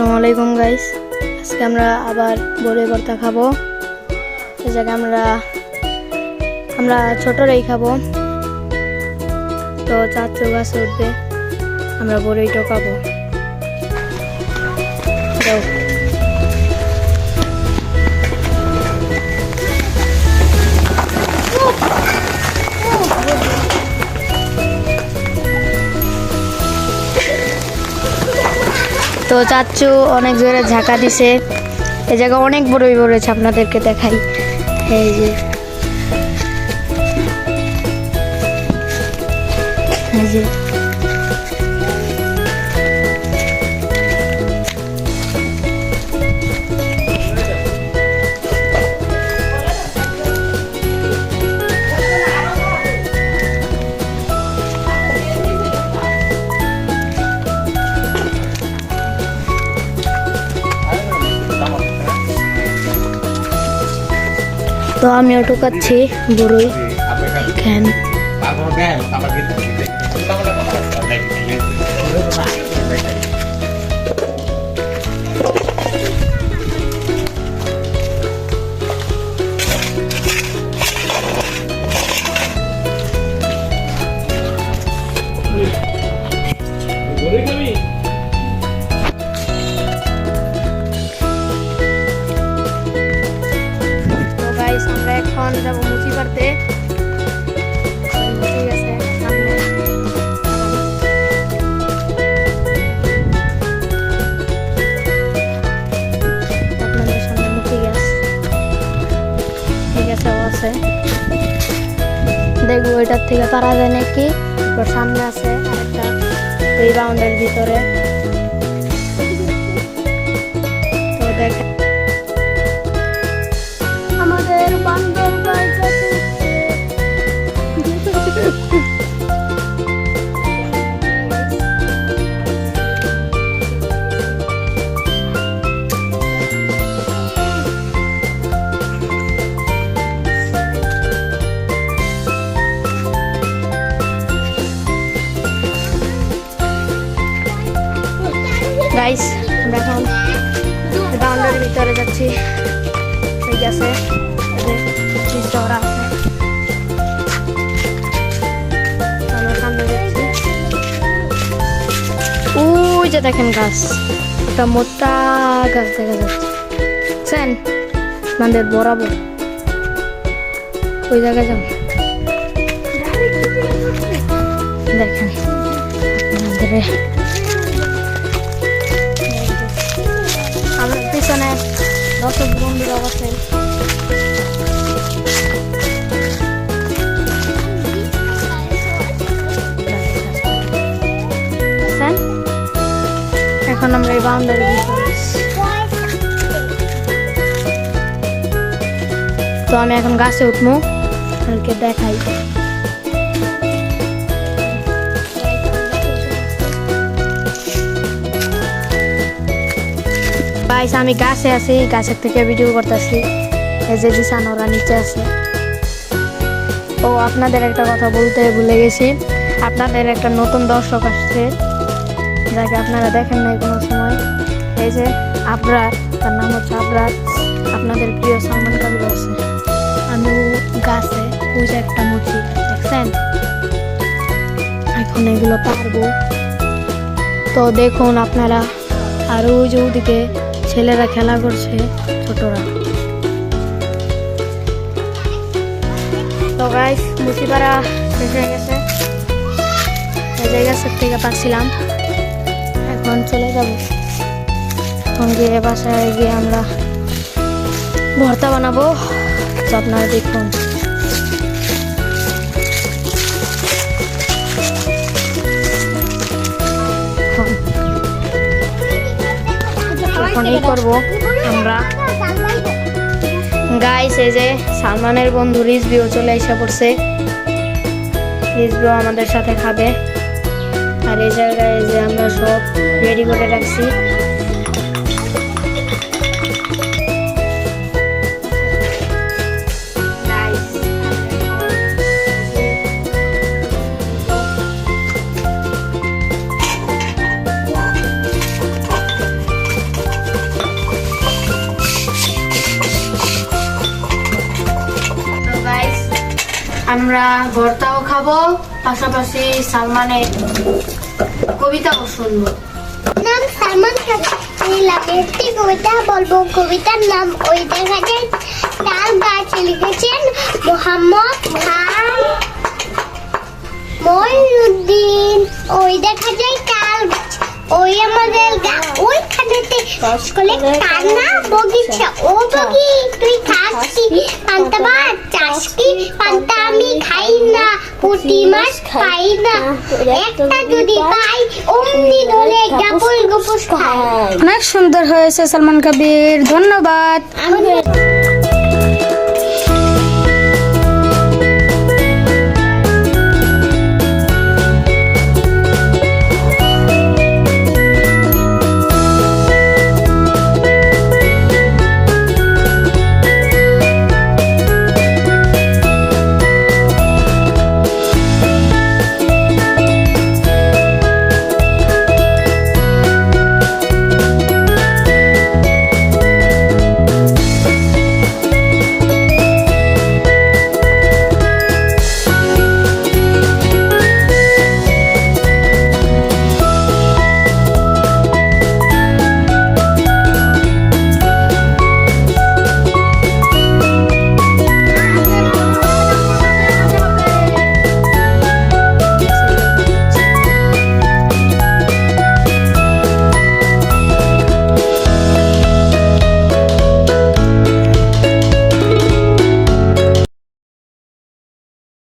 আসসালামু আলাইকুম গাইস, আজকে আমরা আবার বড়ই ভর্তা খাবো। এই জায়গায় আমরা ছোটরাই খাবো। তো চাচু গাছে উঠবে, আমরা বড়ই টোকাবো। তো চাচু অনেক জোরে ঝাঁকা দিছে। এই জায়গা অনেক বড়ই বড়েছে, আপনাদেরকে দেখাই। এই যে তো আমিও টোকাচ্ছি বড়ই। দেখেন আমরা এখন যাবো মুচি পারতে। মুচি গেছে সামনে। আপনাদের সামনে মুচি গাছ, ঠিক আছে আছে। দেখবো ওইটার থেকে পারা যায় নাকি। সামনে আছে আরেকটা এই বাউন্ডারির ভিতরে। তো দেখেন আমাদের বান্দর বাইক আছে। গাইস, আমরা এখন বাউন্ডারির ভিতরে যাচ্ছি। ঠিক আছে, ওরা আছে, আমরা সামনে যাচ্ছি। ওই যে দেখেন গাছ, একটা মোটা গাছ দেখা যাচ্ছে, বুঝছেন? আমাদের বরাবর ওই জায়গায় যাব। দেখেন আপনাদের আমার পিছনে দর্শক বন্ধুরা আছেন। এখন আমরা এই বাউন্ডারি তো আমি এখন গাছে উঠবো, কালকে দেখাই। গাইস, আমি গাছে আছি, গাছের থেকে ভিডিও করতেছি। এই যে দিশান ওরা নিচে আছে। ও আপনাদের একটা কথা বলতে ভুলে গেছি, আপনাদের একটা নতুন দর্শক আসছে যাকে আপনারা দেখেন নাই কোনো সময়। এই যে আবরার, তার নাম হচ্ছে আবরার। আপনাদের প্রিয় সালমান কাবির আছে। আমি গাছে ওই যে একটা মুচি দেখছেন, এখন এগুলো পারবো। তো দেখুন আপনারা, আর ওই যে ওদিকে ছেলেরা খেলা করছে, ছোটরা। তো গাইস, মুচি পাড়া শেষ হয়ে গেছে। এই জায়গার থেকে পাচ্ছিলাম, এখন চলে যাব। এখন গিয়ে বাসায় গিয়ে আমরা ভর্তা বানাবো। তো আপনারা দেখুন। এখন এই করবো আমরা। গাইস, এই যে সালমানের বন্ধু রিজভিও চলে এসে পড়ছে। রিজভিও আমাদের সাথে খাবে। আর এই জায়গায় যে আমরা সব রেডি করে রাখছি। আমরা ভর্তাও খাবো, পাশাপাশি সালমানের কবিতাও শুনবো। নাম সালমান খান, একটি কবিতা বলবো। কবিতার নাম ওই দেখা যায় তাল গাছ, লিখেছেন মোহাম্মদ খান মঈনুদ্দিন। ওই দেখা যায় তাল গাছ, ওই আমাদের ওইখানেতে স্কুলে কান্না বগিচা। ও বগি তুই খাসি পান্তা ভাত, চাষকি পান্তা আমি খাই না, পুঁটি মাছ খাই না, একটা যদি পাই অমনি ধরে গাপুল গুপুস খাই। অনেক সুন্দর হয়েছে সালমান কবির, ধন্যবাদ। আমি